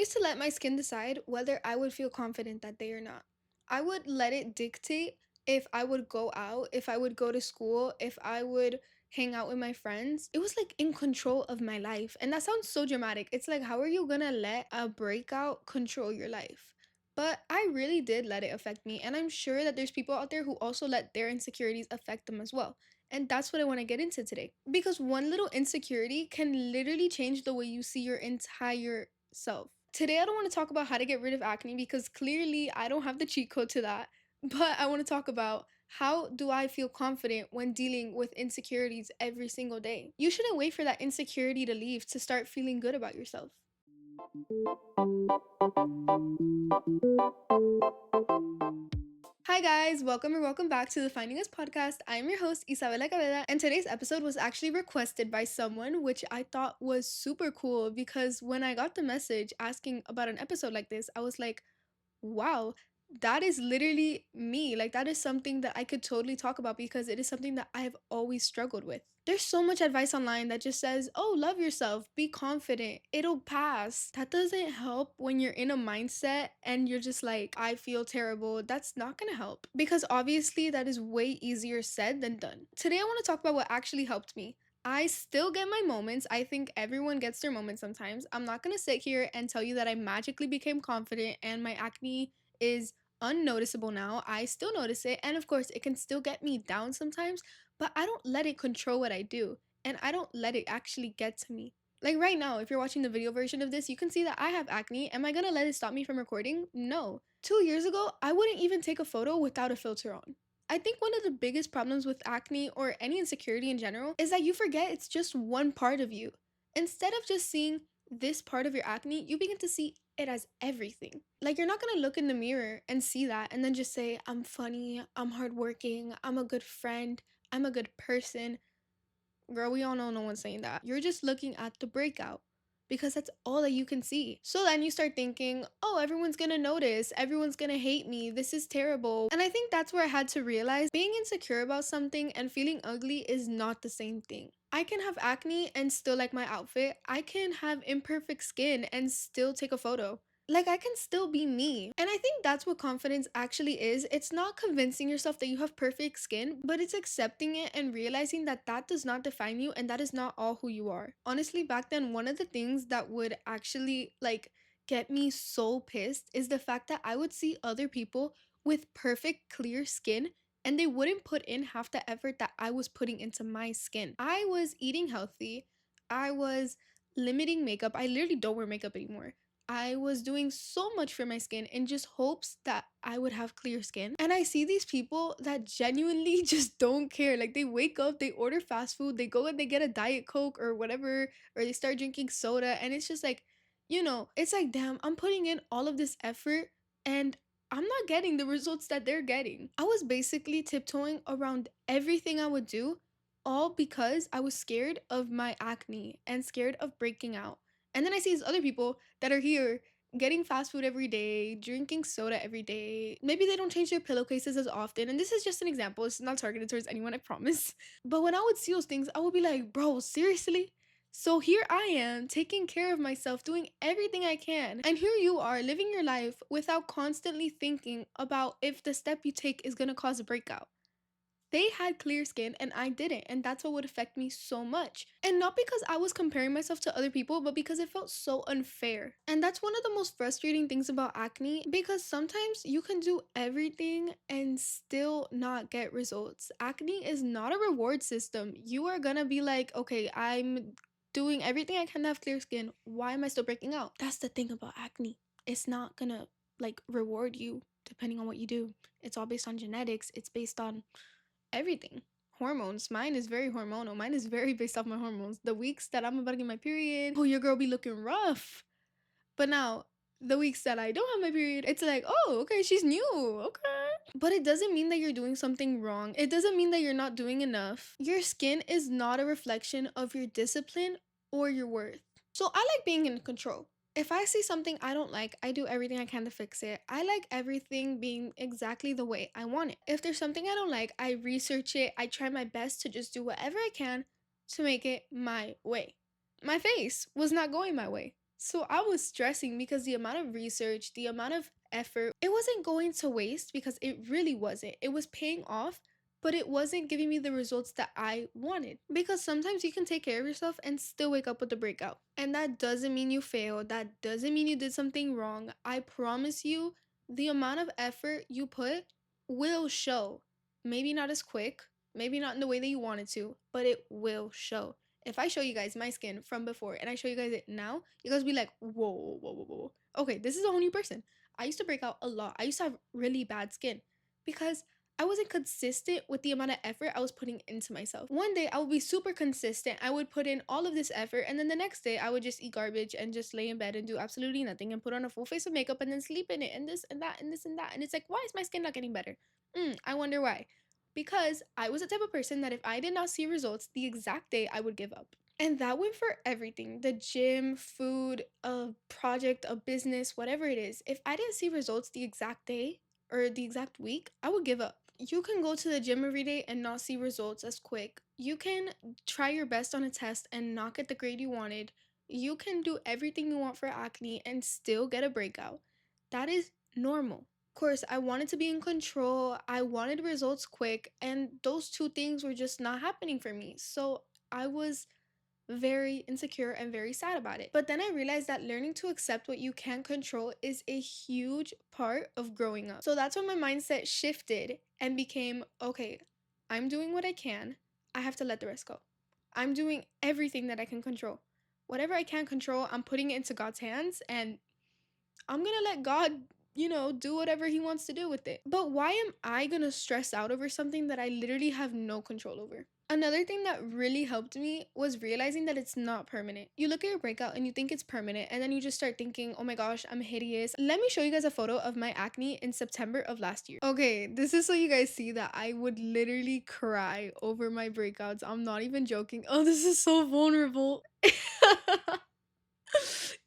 used to let my skin decide whether I would feel confident that day or not. I would let it dictate if I would go out, if I would go to school, if I would hang out with my friends. It was like in control of my life. And that sounds so dramatic. It's like, how are you gonna let a breakout control your life? But I really did let it affect me. And I'm sure that there's people out there who also let their insecurities affect them as well. And that's what I want to get into today. Because one little insecurity can literally change the way you see your entire self. Today, I don't want to talk about how to get rid of acne because clearly I don't have the cheat code to that. But I want to talk about how do I feel confident when dealing with insecurities every single day. You shouldn't wait for that insecurity to leave to start feeling good about yourself. Hi guys, welcome or welcome back to the Finding Us podcast. I'm your host Isabela Cabeda, and today's episode was actually requested by someone, which I thought was super cool because when I got the message asking about an episode like this, I was like, wow, that is literally me. Like, that is something that I could totally talk about because it is something that I've always struggled with. There's so much advice online that just says, oh, love yourself, be confident, it'll pass. That doesn't help when you're in a mindset and you're just like, I feel terrible. That's not gonna help because obviously that is way easier said than done. Today, I want to talk about what actually helped me. I still get my moments. I think everyone gets their moments sometimes. I'm not gonna sit here and tell you that I magically became confident and my acne is unnoticeable now. I still notice it, and of course, it can still get me down sometimes, but I don't let it control what I do, and I don't let it actually get to me. Like right now, if you're watching the video version of this, you can see that I have acne. Am I gonna let it stop me from recording? No. 2 years ago, I wouldn't even take a photo without a filter on. I think one of the biggest problems with acne or any insecurity in general is that you forget it's just one part of you. Instead of just seeing this part of your acne, you begin to see it as everything. Like, you're not gonna look in the mirror and see that and then just say, I'm funny, I'm hardworking, I'm a good friend, I'm a good person. Girl, we all know no one's saying that. You're just looking at the breakout because that's all that you can see. So then you start thinking, oh, everyone's gonna notice, everyone's gonna hate me, this is terrible. And I think that's where I had to realize being insecure about something and feeling ugly is not the same thing. I can have acne and still like my outfit. I can have imperfect skin and still take a photo. Like, I can still be me. And I think that's what confidence actually is. It's not convincing yourself that you have perfect skin, but it's accepting it and realizing that that does not define you and that is not all who you are. Honestly, back then, one of the things that would actually like get me so pissed is the fact that I would see other people with perfect clear skin and they wouldn't put in half the effort that I was putting into my skin. I was eating healthy. I was limiting makeup. I literally don't wear makeup anymore. I was doing so much for my skin in just hopes that I would have clear skin. And I see these people that genuinely just don't care. Like, they wake up, they order fast food, they go and they get a Diet Coke or whatever, or they start drinking soda. And it's just like, it's like, damn, I'm putting in all of this effort and I'm not getting the results that they're getting. I was basically tiptoeing around everything I would do, all because I was scared of my acne and scared of breaking out. And then I see these other people that are here getting fast food every day, drinking soda every day. Maybe they don't change their pillowcases as often. And this is just an example. It's not targeted towards anyone, I promise. But when I would see those things, I would be like, bro, seriously? So here I am taking care of myself, doing everything I can. And here you are living your life without constantly thinking about if the step you take is gonna cause a breakout. They had clear skin and I didn't, and that's what would affect me so much. And not because I was comparing myself to other people, but because it felt so unfair. And that's one of the most frustrating things about acne because sometimes you can do everything and still not get results. Acne is not a reward system. You are gonna be like, okay, I'm doing everything I can to have clear skin. Why am I still breaking out? That's the thing about acne. It's not gonna like reward you depending on what you do. It's all based on genetics. It's based on everything. Hormones. Mine is very hormonal. Mine is very based off my hormones. The weeks that I'm about to get my period, oh, your girl be looking rough. But now, the weeks that I don't have my period, it's like, oh, okay, she's new. Okay. But it doesn't mean that you're doing something wrong. It doesn't mean that you're not doing enough. Your skin is not a reflection of your discipline or your worth. So I like being in control. If I see something I don't like, I do everything I can to fix it. I like everything being exactly the way I want it. If there's something I don't like, I research it. I try my best to just do whatever I can to make it my way. My face was not going my way. So I was stressing because the amount of research, the amount of effort, it wasn't going to waste because it really wasn't. It was paying off, but it wasn't giving me the results that I wanted. Because sometimes you can take care of yourself and still wake up with a breakout. And that doesn't mean you failed. That doesn't mean you did something wrong. I promise you, the amount of effort you put will show. Maybe not as quick, maybe not in the way that you wanted to, but it will show. If I show you guys my skin from before and I show you guys it now, you guys be like, whoa, whoa, whoa, whoa, whoa. Okay, this is a whole new person. I used to break out a lot. I used to have really bad skin because I wasn't consistent with the amount of effort I was putting into myself. One day I would be super consistent. I would put in all of this effort, and then the next day I would just eat garbage and just lay in bed and do absolutely nothing and put on a full face of makeup and then sleep in it and this and that and this and that. And it's like, why is my skin not getting better? I wonder why. Because I was the type of person that if I did not see results the exact day, I would give up. And that went for everything, the gym, food, a project, a business, whatever it is. If I didn't see results the exact day or the exact week, I would give up. You can go to the gym every day and not see results as quick. You can try your best on a test and not get the grade you wanted. You can do everything you want for acne and still get a breakout. That is normal. Of course, I wanted to be in control. I wanted results quick, and those two things were just not happening for me. So I was very insecure and very sad about it. But then I realized that learning to accept what you can't control is a huge part of growing up. So that's when my mindset shifted and became okay, I'm doing what I can. I have to let the rest go. I'm doing everything that I can control. Whatever I can't control, I'm putting it into God's hands, and I'm gonna let God, do whatever He wants to do with it. But why am I gonna stress out over something that I literally have no control over? Another thing that really helped me was realizing that it's not permanent. You look at your breakout and you think it's permanent, and then you just start thinking, oh my gosh, I'm hideous. Let me show you guys a photo of my acne in September of last year. Okay, this is so you guys see that I would literally cry over my breakouts. I'm not even joking. Oh, this is so vulnerable.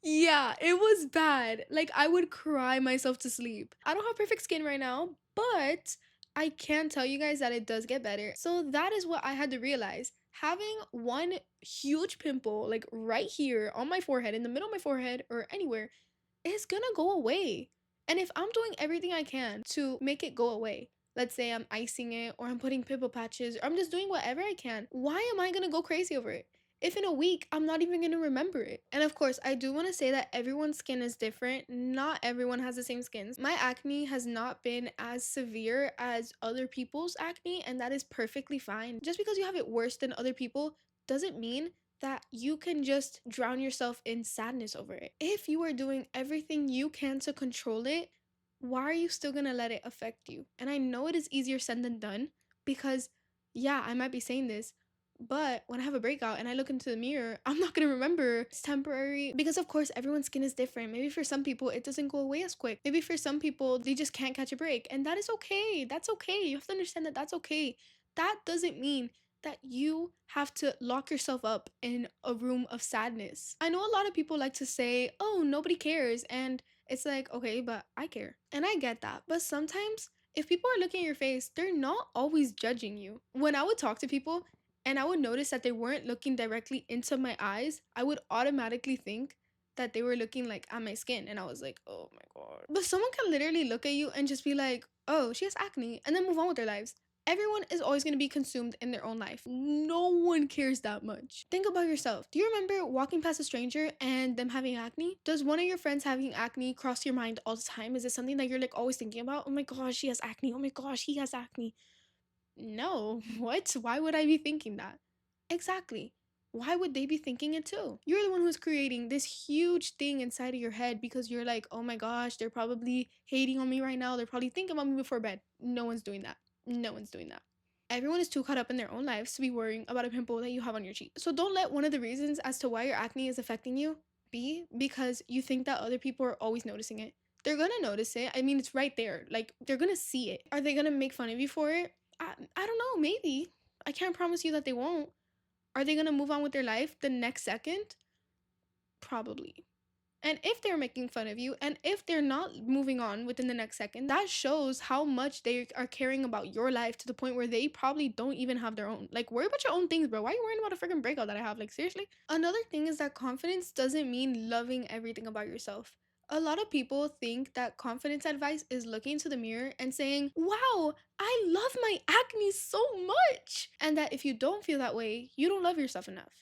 Yeah, it was bad. Like, I would cry myself to sleep. I don't have perfect skin right now, but I can tell you guys that it does get better. So that is what I had to realize. Having one huge pimple, like right here on my forehead, in the middle of my forehead, or anywhere, it's gonna go away. And if I'm doing everything I can to make it go away, let's say I'm icing it or I'm putting pimple patches or I'm just doing whatever I can, why am I gonna go crazy over it? If in a week I'm not even gonna remember it. And of course, I do wanna say that everyone's skin is different. Not everyone has the same skins. My acne has not been as severe as other people's acne, and that is perfectly fine. Just because you have it worse than other people doesn't mean that you can just drown yourself in sadness over it. If you are doing everything you can to control it, why are you still gonna let it affect you? And I know it is easier said than done because, yeah, I might be saying this, but when I have a breakout and I look into the mirror, I'm not gonna remember it's temporary because, of course, everyone's skin is different. Maybe for some people, it doesn't go away as quick. Maybe for some people, they just can't catch a break. And that is okay. That's okay. You have to understand that that's okay. That doesn't mean that you have to lock yourself up in a room of sadness. I know a lot of people like to say, oh, nobody cares. And it's like, okay, but I care. And I get that. But sometimes, if people are looking at your face, they're not always judging you. When I would talk to people and I would notice that they weren't looking directly into my eyes, I would automatically think that they were looking like at my skin. And I was like, oh my God. But someone can literally look at you and just be like, oh, she has acne, and then move on with their lives. Everyone is always going to be consumed in their own life. No one cares that much. Think about yourself. Do you remember walking past a stranger and them having acne? Does one of your friends having acne cross your mind all the time? Is it something that you're like always thinking about? Oh my gosh, she has acne. Oh my gosh, he has acne. No, what? Why would I be thinking that? Exactly. Why would they be thinking it too? You're the one who's creating this huge thing inside of your head because you're like, oh my gosh, they're probably hating on me right now. They're probably thinking about me before bed. No one's doing that. No one's doing that. Everyone is too caught up in their own lives to be worrying about a pimple that you have on your cheek. So don't let one of the reasons as to why your acne is affecting you be because you think that other people are always noticing it. They're gonna notice it. I mean, it's right there. Like, they're gonna see it. Are they gonna make fun of you for it? I don't know. Maybe. I can't promise you that they won't. Are they gonna move on with their life the next second? Probably. And if they're making fun of you and if they're not moving on within the next second, that shows how much they are caring about your life to the point where they probably don't even have their own. Like, worry about your own things, bro. Why are you worrying about a freaking breakout that I have? Like, seriously? Another thing is that confidence doesn't mean loving everything about yourself. A lot of people think that confidence advice is looking into the mirror and saying, wow, I love my acne so much. And that if you don't feel that way, you don't love yourself enough.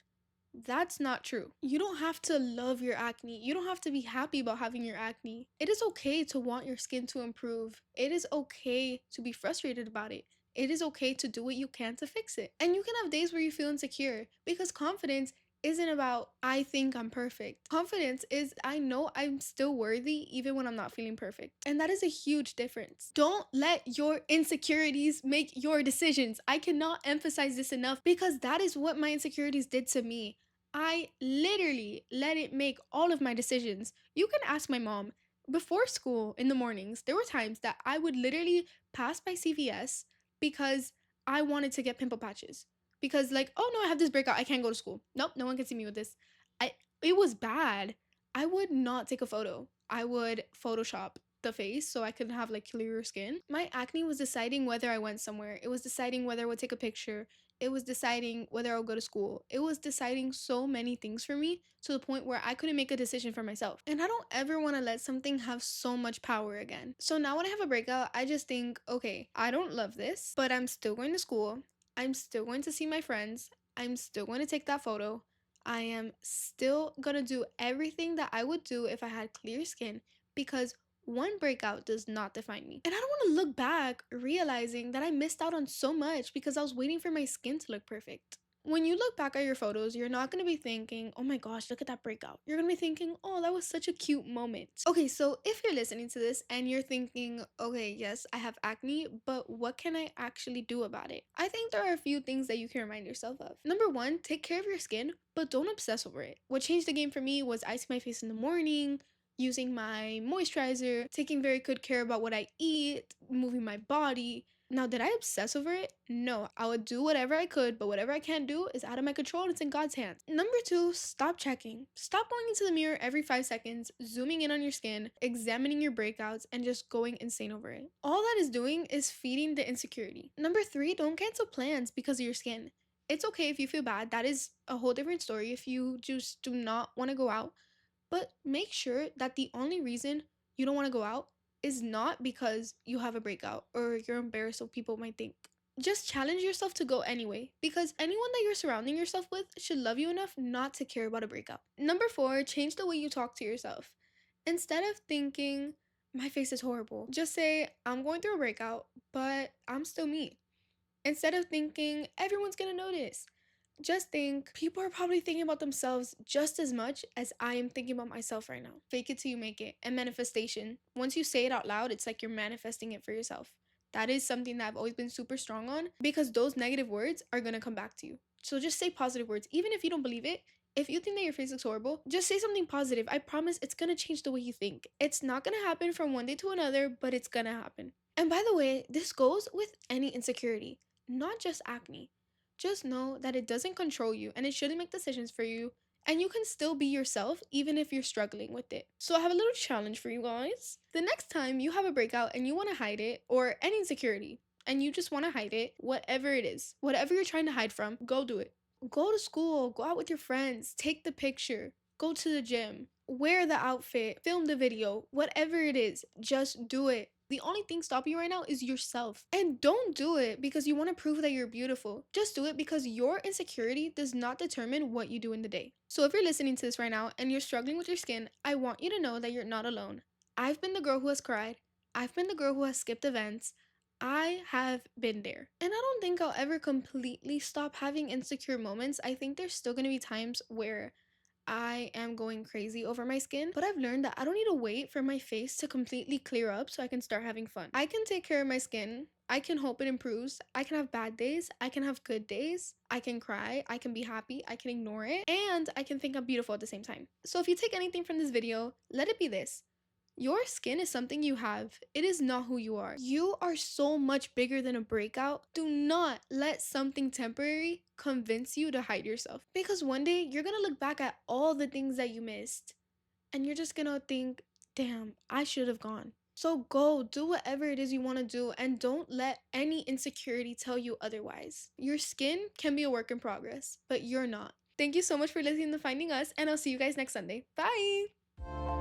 That's not true. You don't have to love your acne. You don't have to be happy about having your acne. It is okay to want your skin to improve. It is okay to be frustrated about it. It is okay to do what you can to fix it. And you can have days where you feel insecure because confidence isn't about I think I'm perfect. Confidence is I know I'm still worthy even when I'm not feeling perfect. And that is a huge difference. Don't let your insecurities make your decisions. I cannot emphasize this enough because that is what my insecurities did to me. I literally let it make all of my decisions. You can ask my mom. Before school in the mornings, there were times that I would literally pass by CVS because I wanted to get pimple patches. Because like, oh no, I have this breakout, I can't go to school. Nope, no one can see me with this. I It was bad. I would not take a photo. I would Photoshop the face so I could have like clearer skin. My acne was deciding whether I went somewhere. It was deciding whether I would take a picture. It was deciding whether I would go to school. It was deciding so many things for me to the point where I couldn't make a decision for myself. And I don't ever want to let something have so much power again. So now when I have a breakout, I just think, okay, I don't love this, but I'm still going to school. I'm still going to see my friends. I'm still going to take that photo. I am still going to do everything that I would do if I had clear skin because one breakout does not define me. And I don't want to look back realizing that I missed out on so much because I was waiting for my skin to look perfect. When you look back at your photos, you're not going to be thinking, oh my gosh, look at that breakout. You're going to be thinking, oh, that was such a cute moment. Okay, so if you're listening to this and you're thinking, okay, yes, I have acne, but what can I actually do about it? I think there are a few things that you can remind yourself of. Number one, take care of your skin, but don't obsess over it. What changed the game for me was icing my face in the morning, using my moisturizer, taking very good care about what I eat, moving my body. Now, did I obsess over it? No, I would do whatever I could, but whatever I can't do is out of my control and it's in God's hands. Number two, stop checking. Stop going into the mirror every 5 seconds, zooming in on your skin, examining your breakouts, and just going insane over it. All that is doing is feeding the insecurity. Number three, don't cancel plans because of your skin. It's okay if you feel bad. That is a whole different story if you just do not want to go out. But make sure that the only reason you don't want to go out is not because you have a breakout or you're embarrassed what people might think. Just challenge yourself to go anyway, because anyone that you're surrounding yourself with should love you enough not to care about a breakout. Number four, change the way you talk to yourself. Instead of thinking, my face is horrible, just say, I'm going through a breakout, but I'm still me. Instead of thinking, everyone's gonna notice, just think, people are probably thinking about themselves just as much as I am thinking about myself right now. Fake it till you make it. And manifestation. Once you say it out loud, it's like you're manifesting it for yourself. That is something that I've always been super strong on because those negative words are gonna come back to you. So just say positive words. Even if you don't believe it, if you think that your face looks horrible, just say something positive. I promise it's gonna change the way you think. It's not gonna happen from one day to another, but it's gonna happen. And by the way, this goes with any insecurity, not just acne. Just know that it doesn't control you and it shouldn't make decisions for you, and you can still be yourself even if you're struggling with it. So I have a little challenge for you guys. The next time you have a breakout and you want to hide it, or any insecurity, and you just want to hide it, whatever it is, whatever you're trying to hide from, go do it. Go to school, go out with your friends, take the picture, go to the gym, wear the outfit, film the video, whatever it is, just do it. The only thing stopping you right now is yourself. And don't do it because you want to prove that you're beautiful. Just do it because your insecurity does not determine what you do in the day. So if you're listening to this right now and you're struggling with your skin, I want you to know that you're not alone. I've been the girl who has cried. I've been the girl who has skipped events. I have been there. And I don't think I'll ever completely stop having insecure moments. I think there's still going to be times where I am going crazy over my skin, but I've learned that I don't need to wait for my face to completely clear up so I can start having fun. I can take care of my skin. I can hope it improves. I can have bad days. I can have good days. I can cry. I can be happy. I can ignore it. And I can think I'm beautiful at the same time. So if you take anything from this video, let it be this. Your skin is something you have. It is not who you are. You are so much bigger than a breakout. Do not let something temporary convince you to hide yourself. Because one day you're gonna look back at all the things that you missed and you're just gonna think, damn, I should have gone. So go do whatever it is you want to do and don't let any insecurity tell you otherwise. Your skin can be a work in progress, but you're not. Thank you so much for listening to Finding Us, and I'll see you guys next Sunday. Bye!